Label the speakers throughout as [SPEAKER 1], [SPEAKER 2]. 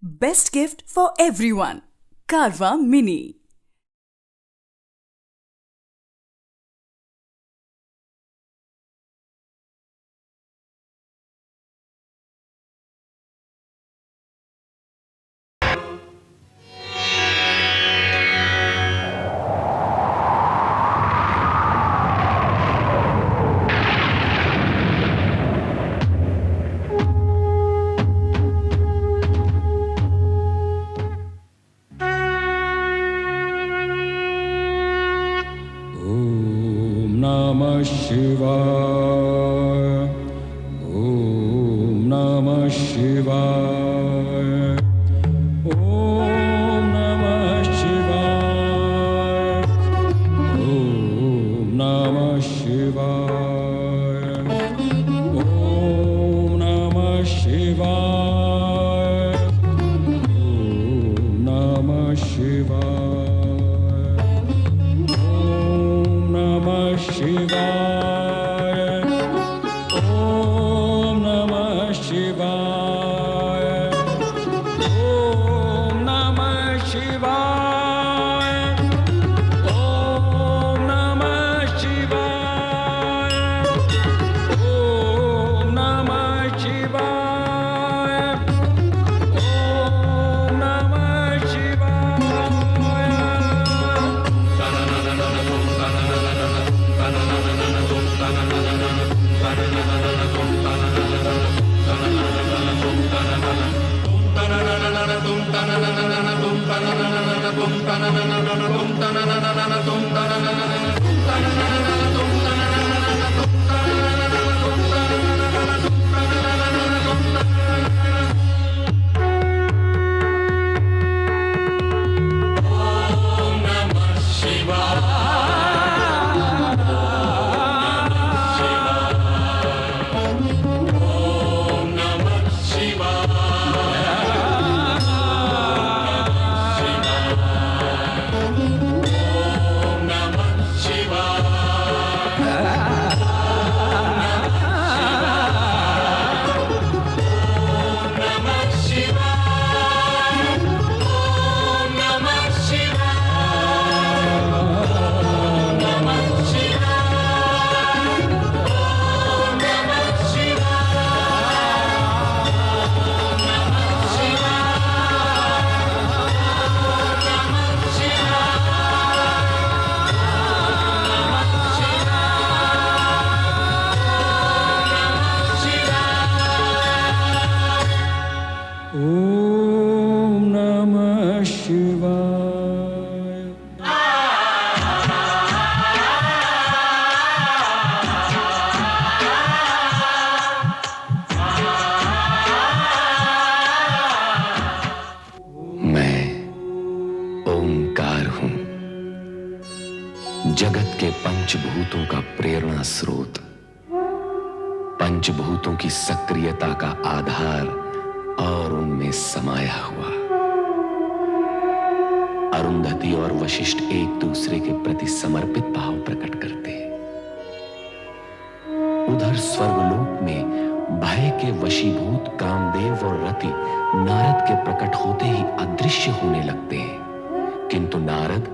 [SPEAKER 1] Best gift for everyone. Carvaan Mini.
[SPEAKER 2] Namah Shivaya. Om Namah Shivaya. Om Namah Shivaya. Om Namah Shivaya. Om Namah Shivaya. Om Namah Shivaya. Om Namah Shivaya. Om Namah Shivaya. Om Namah Shivaya. Om Namah Shivaya. Om Namah Shivaya. Om Namah Om Namah Shivaya.
[SPEAKER 3] मैं ओंकार हूं, जगत के पंचभूतों का प्रेरणा स्रोत, पंचभूतों की सक्रियता का आधार और उनमें समाया हुआ। अरुंधति और वशिष्ठ एक दूसरे के प्रति समर्पित भाव प्रकट करते हैं। उधर स्वर्गलोक में भय के वशीभूत कामदेव और रति नारद के प्रकट होते ही अदृश्य होने लगते हैं, किंतु नारद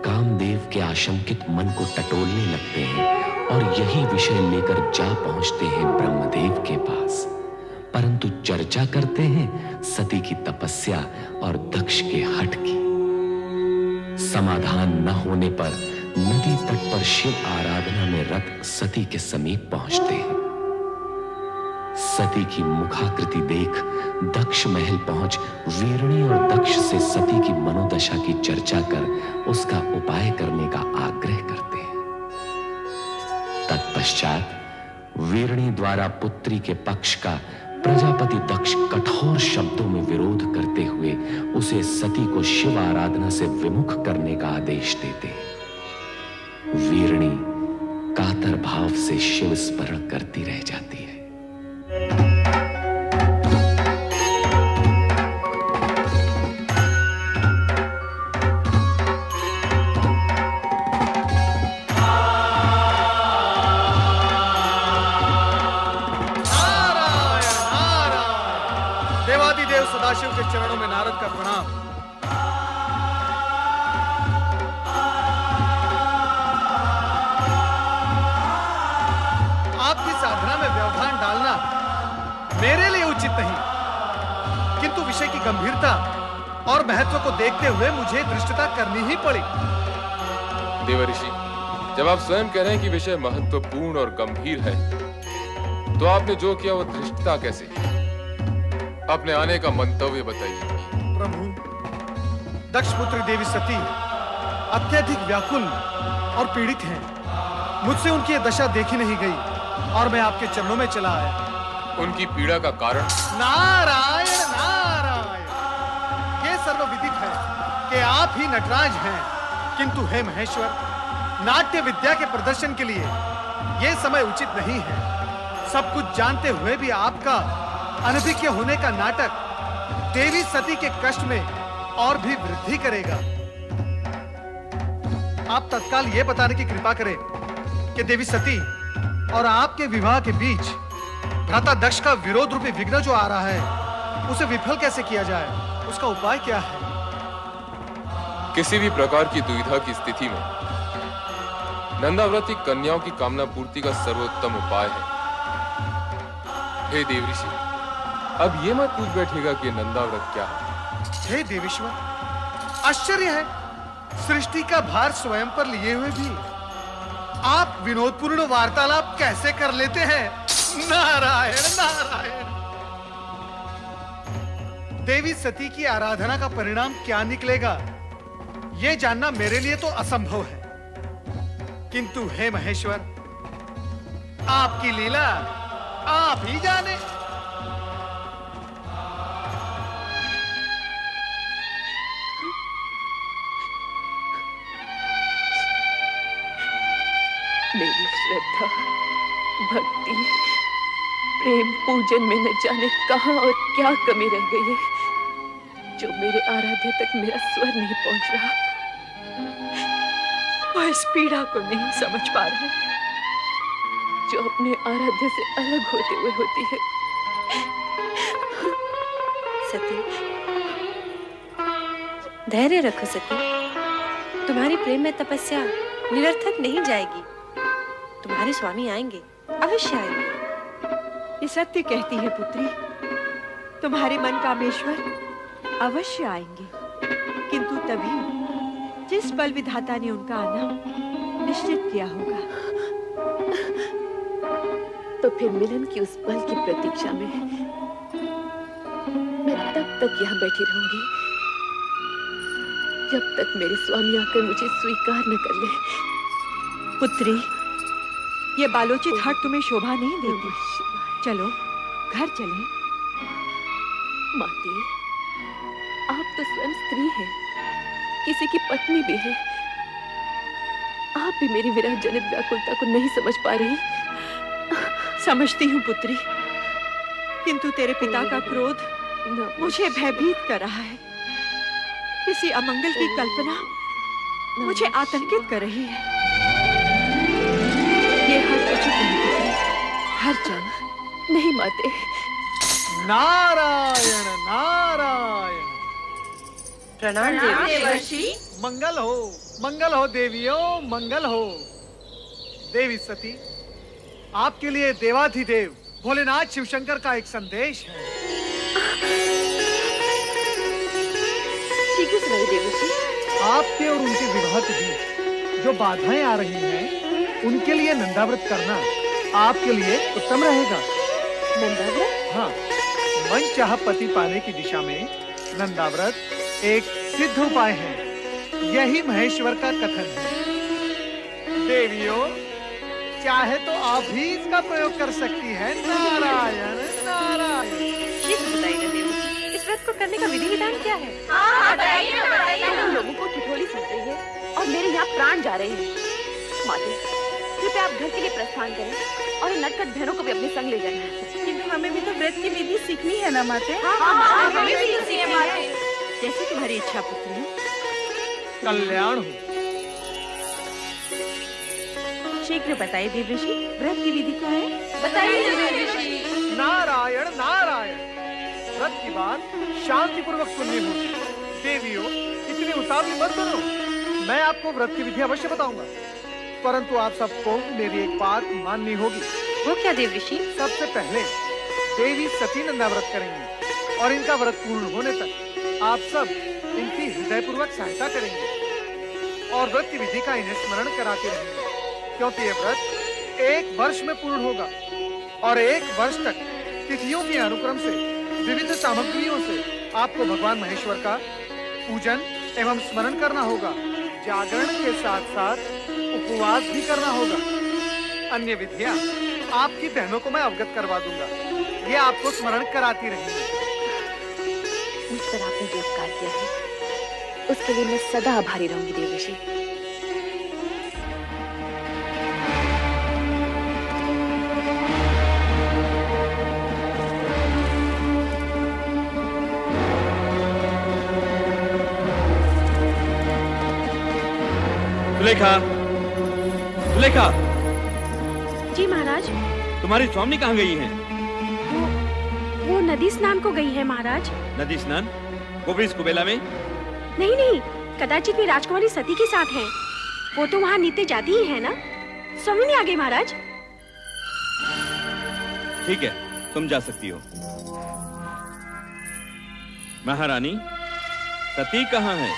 [SPEAKER 3] कामदेव के आशंकित मन को टटोलने लगते हैं और यही विषय लेकर जा पहुंचते हैं ब्रह्मदेव के पास, परंतु चर्चा करते हैं सती की तपस्या और दक्ष के हठ की। समाधान न होने पर नदी तट पर शिव आराधना में रत सती के समीप पहुंचते हैं। सती की मुखाकृति देख दक्ष महल पहुंच वीरणी और दक्ष से सती की मनोदशा की चर्चा कर उसका उपाय करने का आग्रह करते हैं। तत्पश्चात वीरणी द्वारा पुत्री के पक्ष का प्रजापति दक्ष कठोर शब्दों में विरोध करते हुए उसे सती को शिव आराधना से विमुख करने का आदेश देते हैं। वीरणी कातर भाव से शिव स्मरण करती रह जाती है।
[SPEAKER 4] सदाशिव के चरणों में नारद का प्रणाम। आपकी साधना में व्यवधान डालना मेरे लिए उचित नहीं, किंतु विषय की गंभीरता और महत्व को देखते हुए मुझे धृष्टता करनी ही पड़ी।
[SPEAKER 5] देवर्षि, जब आप स्वयं कह रहे हैं कि विषय महत्वपूर्ण और गंभीर है, तो आपने जो किया वो धृष्टता कैसे? अपने आने का मंतव्य बताइए।
[SPEAKER 4] प्रभु, दक्षपुत्री देवी सती अत्यधिक व्याकुल और पीड़ित हैं। मुझसे उनकी यह दशा देखी नहीं गई और मैं आपके चरणों में चला आया।
[SPEAKER 5] उनकी पीड़ा का कारण?
[SPEAKER 4] नारायण नारायण, ये सर्वविदित है कि आप ही नटराज हैं, किंतु हे महेश्वर, नाट्य विद्या के प्रदर्शन के लिए यह समय उचित नहीं है। सब कुछ जानते हुए भी आपका अनभिज्ञ होने का नाटक देवी सती के कष्ट में और भी वृद्धि करेगा। आप तत्काल यह बताने की कृपा करें कि देवी सती और आपके विवाह के बीच भ्राता दक्ष का विरोध रूपी विघ्न जो आ रहा है, उसे विफल कैसे किया जाए? उसका उपाय क्या है?
[SPEAKER 5] किसी भी प्रकार की दुविधा की स्थिति में नंदाव्रत कन्याओं की कामना पूर्ति का सर्वोत्तम उपाय है। हे देवऋषि, अब ये मत पूछ बैठेगा कि नंदाव्रत क्या है।
[SPEAKER 4] हे देवेश्वर, आश्चर्य है, सृष्टि का भार स्वयं पर लिए हुए भी आप विनोदपूर्ण वार्तालाप कैसे कर लेते हैं? नारायण नारायण। देवी सती की आराधना का परिणाम क्या निकलेगा, यह जानना मेरे लिए तो असंभव है, किंतु हे महेश्वर, आपकी लीला आप ही जाने।
[SPEAKER 6] मेरी श्रद्धा, भक्ति, प्रेम, पूजन में न जाने कहां और क्या कमी रह गई है, जो मेरे आराध्य तक मेरा स्वर नहीं पहुंच रहा। वह इस पीड़ा को नहीं समझ पा रहा, जो अपने आराध्य से अलग होते हुए होती है।
[SPEAKER 7] सती, धैर्य रखो सती, तुम्हारी प्रेम में तपस्या निरर्थक नहीं जाएगी। तुम्हारे स्वामी आएंगे, अवश्य आएंगे।
[SPEAKER 8] ये सत्य कहती है पुत्री, तुम्हारे मन कामेश्वर अवश्य आएंगे, किंतु तभी जिस पल विधाता ने उनका आना निश्चित किया होगा।
[SPEAKER 6] तो फिर मिलन की उस पल की प्रतीक्षा में मैं तब तक यहाँ बैठी रहूंगी जब तक मेरे स्वामी आकर मुझे स्वीकार न कर ले।
[SPEAKER 8] पुत्री, ये बालोचित हट तुम्हें शोभा नहीं देती। चलो घर चलें।
[SPEAKER 6] माते, आप तो स्वयं स्त्री हैं, किसी की पत्नी भी है। आप भी मेरी विरह जनित व्याकुलता को नहीं समझ पा रही।
[SPEAKER 8] समझती हूँ पुत्री, किंतु तेरे पिता का क्रोध मुझे भयभीत कर रहा है। किसी अमंगल की कल्पना मुझे आतंकित कर रही है। ये हट उचित नहीं पुत्री, घर चल।
[SPEAKER 6] नहीं माते।
[SPEAKER 4] नारायण नारायण।
[SPEAKER 7] प्रणाम देवर्षि।
[SPEAKER 4] मंगल हो देवियों, मंगल हो। देवी सती, आपके लिए देवाधिदेव भोलेनाथ शिवशंकर का एक संदेश है।
[SPEAKER 6] शीघ्र सुनाइए देवर्षि।
[SPEAKER 4] आपके और उनके विवाह के बीच जो बाधाएं आ रही हैं, उनके लिए नंदाव्रत करना आपके लिए उत्तम रहेगा।
[SPEAKER 6] नंदाव्रत?
[SPEAKER 4] हाँ, मनचाहा पति पाने की दिशा में नंदाव्रत एक सिद्ध उपाय है। यही महेश्वर का कथन है। देवियों, चाहे तो आप भी इसका प्रयोग कर सकती हैं। नारायण नारायण।
[SPEAKER 7] शीघ्र बताइए देवर्षि, इस व्रत को करने का विधि विधान क्या है?
[SPEAKER 6] तुम लोगों को ठिठोली सुन रही है और मेरे यहाँ प्राण जा रहे हैं। माते, कृपया आप घर के लिए प्रस्थान करें और नटखट बहनों को भी अपने संग ले जाना।
[SPEAKER 8] किंतु हमें भी तो व्रत की विधि सीखनी है ना माते?
[SPEAKER 6] हमें भी तो सीखनी है।
[SPEAKER 8] जैसी तुम्हारी इच्छा पुत्री।
[SPEAKER 4] कल्याण हो।
[SPEAKER 8] शीघ्र बताइए देवर्षि, व्रत की विधि क्या है?
[SPEAKER 6] बताइए देवर्षि।
[SPEAKER 4] नारायण नारायण। व्रत की बात शांति पूर्वक सुननी होगी। देवियों, इतनी उतावली मत करो। मैं आपको व्रत की विधि अवश्य बताऊंगा, परंतु आप सबको मेरी एक बात माननी होगी।
[SPEAKER 7] वो क्या देव ऋषि?
[SPEAKER 4] सबसे पहले देवी सती नंदा व्रत करेंगी और इनका व्रत पूर्ण होने तक आप सब इनकी हृदयपूर्वक सहायता करेंगे और व्रत की विधि का इन्हें स्मरण कराते रहेंगे, क्योंकि ये व्रत 1 वर्ष में पूर्ण होगा और 1 वर्ष तक तिथियों के अनुक्रम से विविध सामग्रियों से आपको भगवान महेश्वर का पूजन एवं स्मरण करना होगा। जागरण के साथ साथ उपवास भी करना होगा। अन्य विधियां आपकी बहनों को मैं अवगत करवा दूंगा, ये आपको स्मरण कराती रहेंगी।
[SPEAKER 6] मुझ पर आपने जो उपकार किया है उसके लिए मैं सदा आभारी रहूंगी देव ऋषि।
[SPEAKER 2] सुलेखा, सुलेखा,
[SPEAKER 9] जी महाराज।
[SPEAKER 2] तुम्हारी स्वामी कहाँ गई हैं?
[SPEAKER 9] वो नदी स्नान को गई है महाराज।
[SPEAKER 2] नदी स्नान? वो भी इस कुबेला में?
[SPEAKER 9] नहीं नहीं, कदाचित वे राजकुमारी सती के साथ हैं। वो तो वहाँ नित्य जाती ही है ना। स्वामी नहीं आ गई महाराज।
[SPEAKER 2] ठीक है, तुम जा सकती हो। महारानी, सती कहाँ है?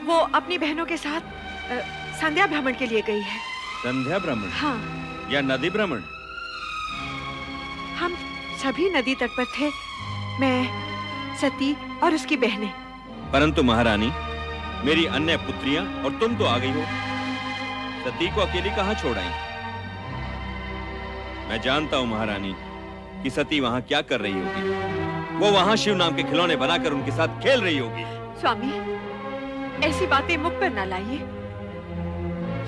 [SPEAKER 8] वो अपनी बहनों के साथ संध्या भ्रमण के लिए गई है।
[SPEAKER 2] संध्या भ्रमण?
[SPEAKER 8] हाँ,
[SPEAKER 2] या नदी भ्रमण?
[SPEAKER 8] हम सभी नदी तट पर थे, मैं, सती और उसकी बहनें।
[SPEAKER 2] परंतु महारानी, मेरी अन्य पुत्रियां और तुम तो आ गई हो। सती को अकेली कहाँ छोड़ आई? मैं जानता हूँ महारानी कि सती वहाँ क्या कर रही होगी। वो वहाँ शिव नाम के खिलौने बनाकर उनके साथ खेल रही होगी।
[SPEAKER 8] स्वामी, ऐसी बातें मुख पर न लाइए।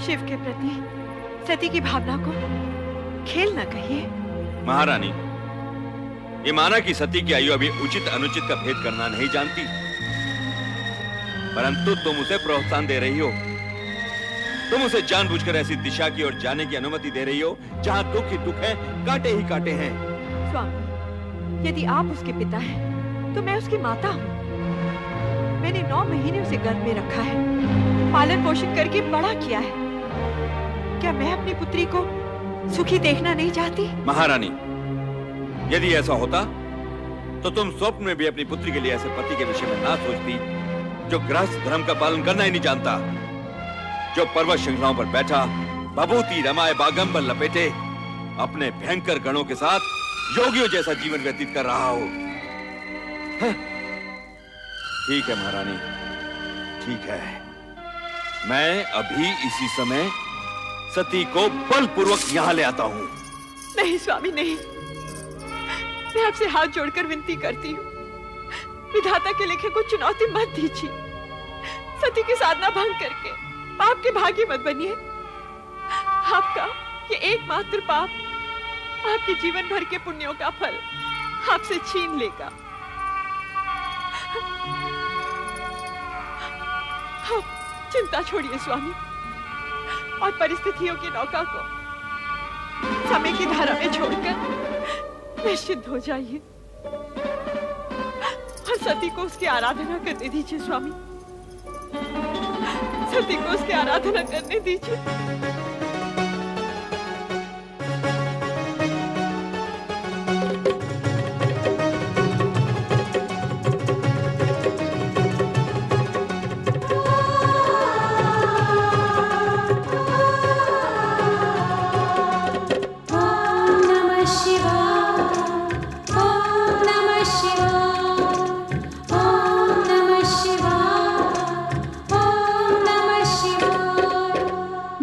[SPEAKER 8] शिव के प्रति सती की भावना को खेल न कहिए।
[SPEAKER 2] महारानी, ये माना कि सती की आयु अभी उचित अनुचित का भेद करना नहीं जानती, परंतु तुम उसे प्रोत्साहन दे रही हो। तुम उसे जानबूझकर ऐसी दिशा की ओर जाने की अनुमति दे रही हो जहाँ दुख ही दुख है, कांटे ही कांटे हैं।
[SPEAKER 8] स्वामी, यदि आप उसके पिता हैं, तो मैं उसकी माता हूँ। मैंने 9 महीने उसे गर्भ में रखा है, पालन पोषण करके बड़ा किया है। क्या मैं अपनी पुत्री को सुखी देखना नहीं चाहती?
[SPEAKER 2] महारानी, यदि ऐसा होता तो तुम स्वप्न में भी अपनी पुत्री के लिए ऐसे पति के विषय में ना सोचती जो गृहस्थ धर्म का पालन करना ही नहीं जानता, जो पर्वत श्रृंखलाओं पर बैठा भभूति रमाए बागम पर लपेटे अपने भयंकर गणों के साथ योगियों जैसा जीवन व्यतीत कर रहा हो। ठीक है महारानी, ठीक है। मैं अभी इसी समय सती को बलपूर्वक यहाँ ले आता हूँ।
[SPEAKER 8] नहीं स्वामी, नहीं। मैं आपसे हाथ जोड़कर विनती करती हूँ, विधाता के लिखे को चुनौती मत दीजिए। सती की साधना भंग करके पाप के भागी मत बनिए। आपका ये एकमात्र पाप आपके जीवन भर के पुण्यों का फल आपसे छीन लेगा। आप चिंता छोड़िए स्वामी, और परिस्थितियों की नौका को समय की धारा में छोड़कर निश्चिंत हो जाइए और सती को उसकी आराधना करने दीजिए। स्वामी, सती को उसकी आराधना करने दीजिए।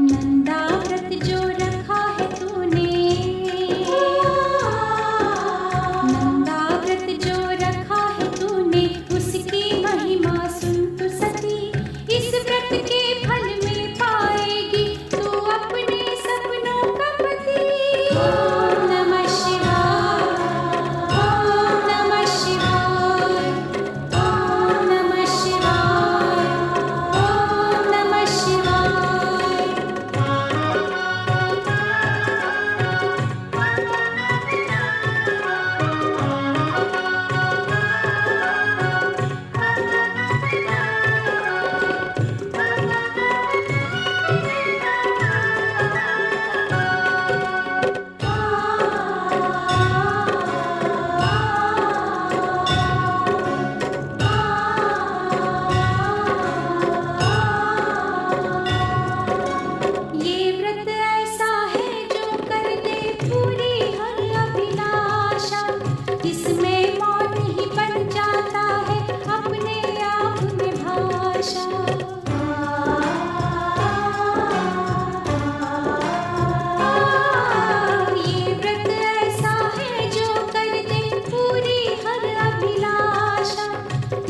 [SPEAKER 10] नंदा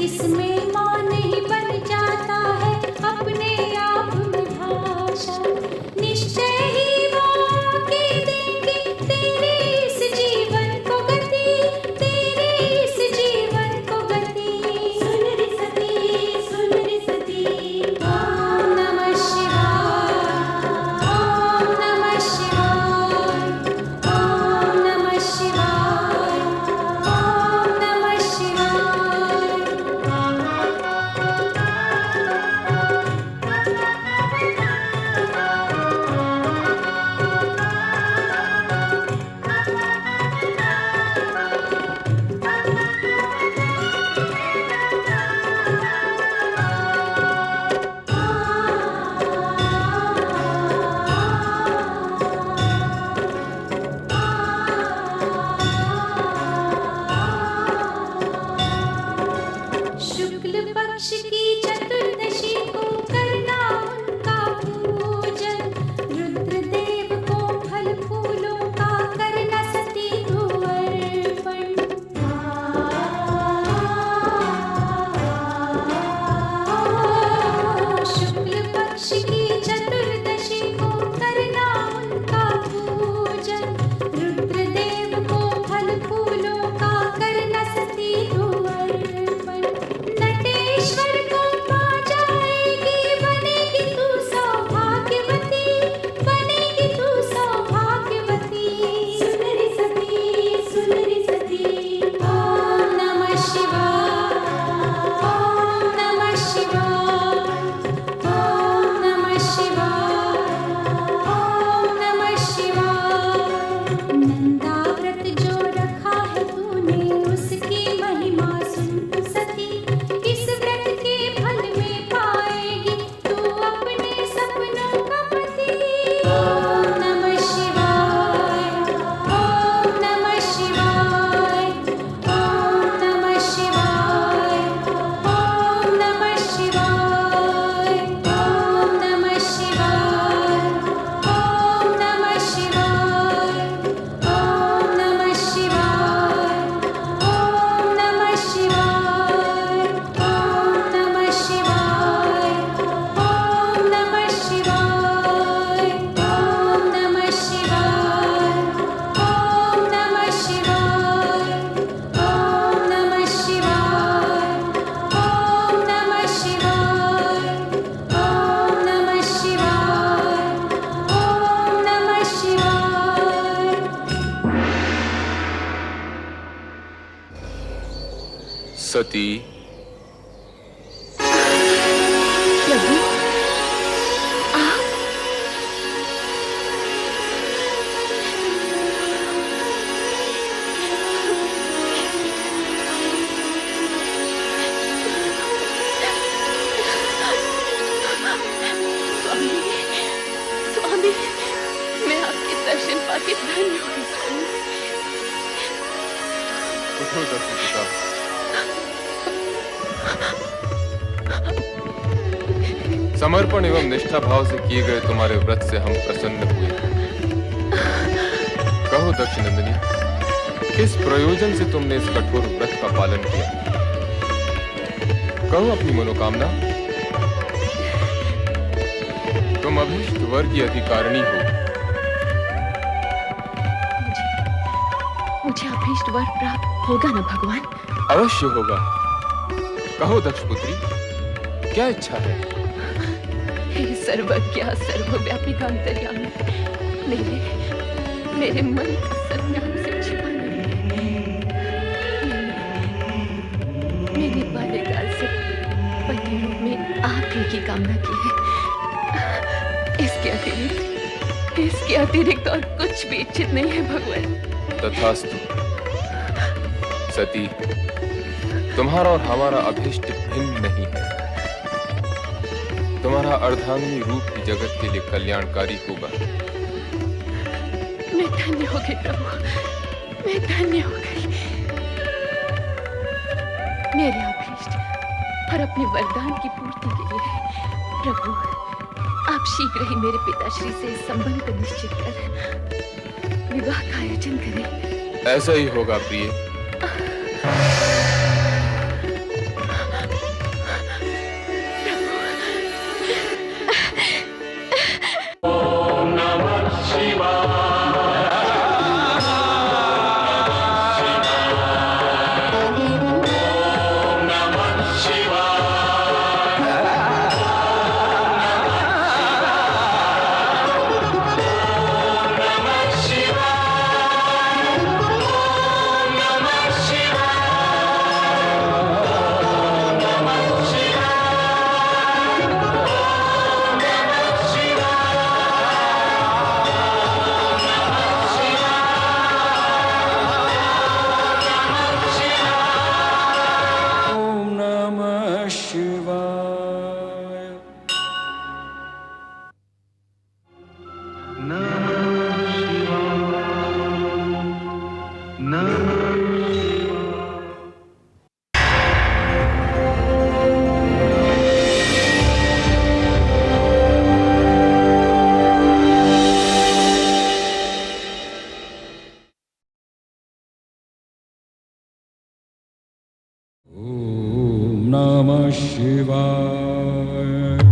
[SPEAKER 10] इसमें मौन ही बन जाता है अपने आप में भाषा। निश्चय ही वो के देंगे तेरे इस जीवन को गति, तेरे इस जीवन को गति। सुन रे सती, सुन रे सती। ओम नमः शिवाय, ओम नमः शिवाय, ओम नमः शिवाय, ओम नमः शिवाय। शुक्ल पक्ष की चतुर्दशी को करना उनका पूजन, रुद्रदेव को फल फूलों का करना सती को अर्पण। शुक्ल पक्ष की चतुर्दशी को करना उनका पूजन, रुद्रदेव को फल फूलों का करना सती को अर्पण। नटेश्वर को पा जाएगी, बनेगी तू सौभाग्यवती, बनेगी तू सौभाग्यवती। सुन रे सती, सुन रे सती। ओम नमः शिवाय, ओम नमः शिवाय, ओम नमः शिवाय, ओम नमः शिवाय। नंदा व्रत जो रखा है तूने उसकी महिमा सुन सती, इस व्रत के फल में पाएगी तू अपने सपनों का पति। ओम नमः शिवाय, ओम नमः शिवाय, ओम नमः शिवाय, ओम नमः शिवाय, ओम नमः शिवाय, ओम नमः शिवाय, ओम नमः शिवाय, ओम नमः शिवाय, ओम नमः शिवाय, ओम नमः शिवाय, ओम नमः शिवाय, ओम नमः शिवाय, ओम नमः शिवाय, ओम नमः शिवाय, ओम नमः शिवाय, ओम नमः शिवाय।
[SPEAKER 5] सती,
[SPEAKER 6] प्रभु आप स्वामी, स्वामी, मैं आपके दर्शन पाके धन्य हो गई स्वामी।
[SPEAKER 5] उठो दक्षिण पिता। समर्पण एवं निष्ठा भाव से किए गए तुम्हारे व्रत से हम प्रसन्न हुए। कहो दक्षिणंदिनी, किस प्रयोजन से तुमने इस कठोर व्रत का पालन किया? कहो अपनी मनोकामना। तुम अभीष्ट वर की अधिकारिणी हो।
[SPEAKER 6] मुझे अभीष्ट वर प्राप्त होगा ना भगवान?
[SPEAKER 5] अवश्य होगा। कहो दक्षपुत्री, क्या इच्छा है?
[SPEAKER 6] हे सर्वज्ञ सर्वव्यापी अंतर्यामी, मेरे मन का सत्याग से छिपा नहीं। मैंने बाल्यकाल से पति रूप में आप ही की कामना की है। इसके अतिरिक्त और कुछ भी इच्छित नहीं है भगवान।
[SPEAKER 5] तथास्तु। सती, तुम्हारा और हमारा अभीष्ट भिन्न नहीं है। तुम्हारा अर्धांगिनी रूप ही जगत के लिए कल्याणकारी होगा।
[SPEAKER 6] मैं धन्य हो गई प्रभु, मैं धन्य हो गई। मेरे अभीष्ट और अपने वरदान की पूर्ति के लिए प्रभु आप शीघ्र ही मेरे पिताश्री से इस संबंध को निश्चित कर विवाह का आयोजन करें।
[SPEAKER 5] ऐसा ही होगा प्रिय।
[SPEAKER 11] नमः शिवाय।